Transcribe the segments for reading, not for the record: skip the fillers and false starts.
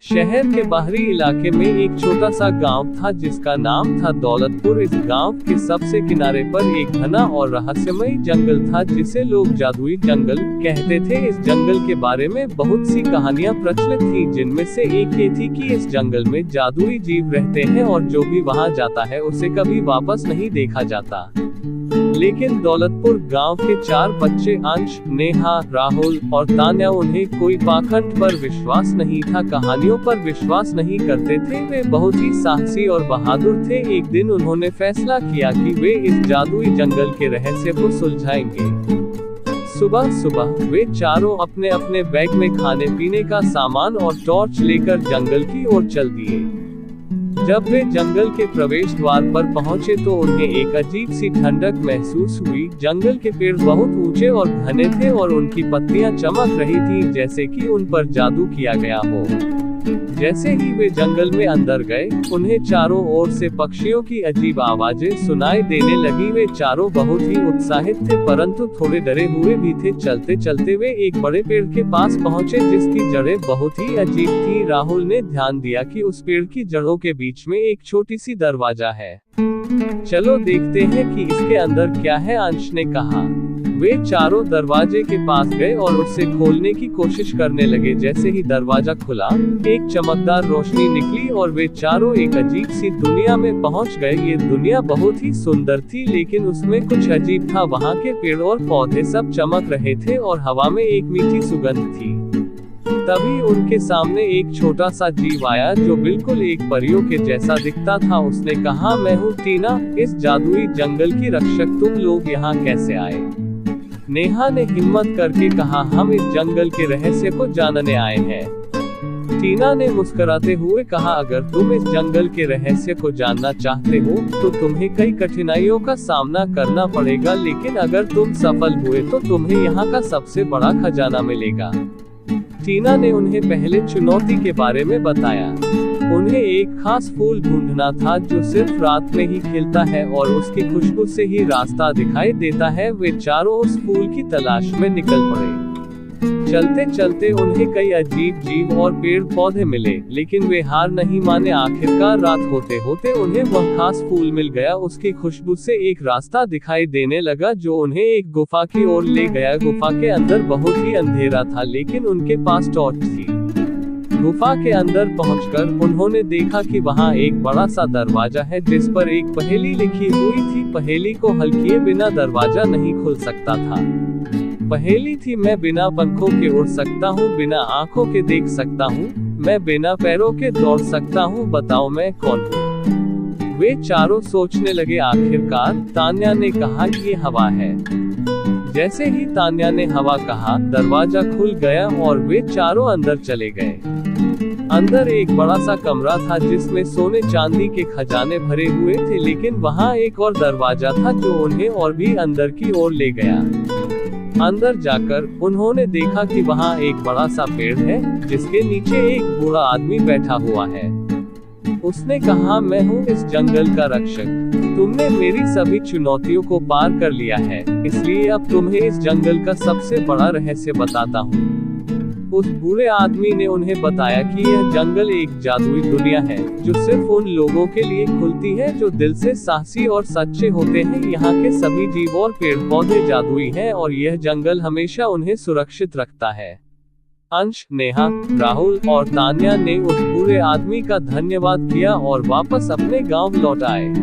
शहर के बाहरी इलाके में एक छोटा सा गांव था जिसका नाम था दौलतपुर। इस गांव के सबसे किनारे पर एक घना और रहस्यमयी जंगल था जिसे लोग जादुई जंगल कहते थे। इस जंगल के बारे में बहुत सी कहानियां प्रचलित थी, जिनमें से एक ये थी कि इस जंगल में जादुई जीव रहते हैं और जो भी वहां जाता है उसे कभी वापस नहीं देखा जाता। लेकिन दौलतपुर गांव के 4 बच्चे अंश, नेहा, राहुल और तान्या, उन्हें कोई पाखंड पर विश्वास नहीं था, कहानियों पर विश्वास नहीं करते थे। वे बहुत ही साहसी और बहादुर थे। एक दिन उन्होंने फैसला किया कि वे इस जादुई जंगल के रहस्य को सुलझाएंगे। सुबह सुबह वे चारों अपने अपने बैग में खाने पीने का सामान और टॉर्च लेकर जंगल की ओर चल दिए। जब वे जंगल के प्रवेश द्वार पर पहुंचे तो उन्हें एक अजीब सी ठंडक महसूस हुई। जंगल के पेड़ बहुत ऊंचे और घने थे और उनकी पत्तियां चमक रही थीं जैसे कि उन पर जादू किया गया हो। जैसे ही वे जंगल में अंदर गए, उन्हें चारों ओर से पक्षियों की अजीब आवाजें सुनाई देने लगी। वे चारों बहुत ही उत्साहित थे परंतु थोड़े डरे हुए भी थे। चलते चलते वे एक बड़े पेड़ के पास पहुंचे जिसकी जड़ें बहुत ही अजीब थी। राहुल ने ध्यान दिया कि उस पेड़ की जड़ों के बीच में एक छोटी सी दरवाजा है। चलो देखते हैं कि इसके अंदर क्या है, अंश ने कहा। वे चारों दरवाजे के पास गए और उसे खोलने की कोशिश करने लगे। जैसे ही दरवाजा खुला, एक चमकदार रोशनी निकली और वे चारों एक अजीब सी दुनिया में पहुंच गए। ये दुनिया बहुत ही सुंदर थी लेकिन उसमें कुछ अजीब था। वहां के पेड़ और पौधे सब चमक रहे थे और हवा में एक मीठी सुगंध थी। तभी उनके सामने एक छोटा सा जीव आया जो बिल्कुल एक परियों के जैसा दिखता था। उसने कहा, मैं हूँ टीना, इस जादुई जंगल की रक्षक। तुम लोग यहाँ कैसे आए? नेहा ने हिम्मत करके कहा, हम इस जंगल के रहस्य को जानने आए हैं। टीना ने मुस्कुराते हुए कहा, अगर तुम इस जंगल के रहस्य को जानना चाहते हो तो तुम्हें कई कठिनाइयों का सामना करना पड़ेगा, लेकिन अगर तुम सफल हुए तो तुम्हें यहाँ का सबसे बड़ा खजाना मिलेगा। टीना ने उन्हें पहले चुनौती के बारे में बताया। उन्हें एक खास फूल ढूंढना था जो सिर्फ रात में ही खिलता है और उसकी खुशबू से ही रास्ता दिखाई देता है। वे चारों उस फूल की तलाश में निकल पड़े। चलते चलते उन्हें कई अजीब जीव और पेड़ पौधे मिले, लेकिन वे हार नहीं माने। आखिरकार रात होते होते उन्हें वह खास फूल मिल गया। उसकी खुशबू से एक रास्ता दिखाई देने लगा जो उन्हें एक गुफा की ओर ले गया। गुफा के अंदर बहुत ही अंधेरा था लेकिन उनके पास टॉर्च थी। गुफा के अंदर पहुंचकर उन्होंने देखा कि वहां एक बड़ा सा दरवाजा है जिस पर एक पहेली लिखी हुई थी। पहेली को हल किए बिना दरवाजा नहीं खुल सकता था। पहेली थी, मैं बिना पंखों के उड़ सकता हूँ, बिना आंखों के देख सकता हूँ, मैं बिना पैरों के दौड़ सकता हूँ, बताओ मैं कौन हूँ? वे चारों सोचने लगे। आखिरकार तान्या ने कहा, ये हवा है। जैसे ही तान्या ने हवा कहा, दरवाजा खुल गया और वे चारों अंदर चले गए। अंदर एक बड़ा सा कमरा था जिसमें सोने चांदी के खजाने भरे हुए थे, लेकिन वहां एक और दरवाजा था जो उन्हें और भी अंदर की ओर ले गया। अंदर जाकर उन्होंने देखा कि वहां एक बड़ा सा पेड़ है जिसके नीचे एक बूढ़ा आदमी बैठा हुआ है। उसने कहा, मैं हूँ इस जंगल का रक्षक। तुमने मेरी सभी चुनौतियों को पार कर लिया है, इसलिए अब तुम्हें इस जंगल का सबसे बड़ा रहस्य बताता हूँ। उस बूढ़े आदमी ने उन्हें बताया कि यह जंगल एक जादुई दुनिया है जो सिर्फ उन लोगों के लिए खुलती है जो दिल से साहसी और सच्चे होते हैं। यहाँ के सभी जीव और पेड़ पौधे जादुई हैं और यह जंगल हमेशा उन्हें सुरक्षित रखता है। अंश, नेहा, राहुल और तान्या ने उस बूढ़े आदमी का धन्यवाद किया और वापस अपने गांव लौट आए।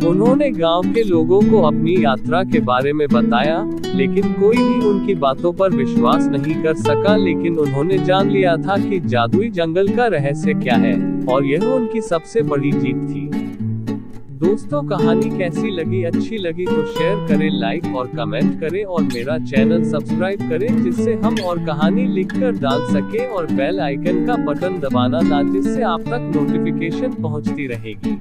उन्होंने गांव के लोगों को अपनी यात्रा के बारे में बताया, लेकिन कोई भी उनकी बातों पर विश्वास नहीं कर सका। लेकिन उन्होंने जान लिया था कि जादुई जंगल का रहस्य क्या है और यह उनकी सबसे बड़ी जीत थी। दोस्तों, कहानी कैसी लगी? अच्छी लगी तो शेयर करें, लाइक और कमेंट करें और मेरा चैनल सब्सक्राइब करें जिससे हम और कहानी लिखकर डाल सके, और बेल आइकन का बटन दबाना ना, जिससे आप तक नोटिफिकेशन पहुंचती रहेगी।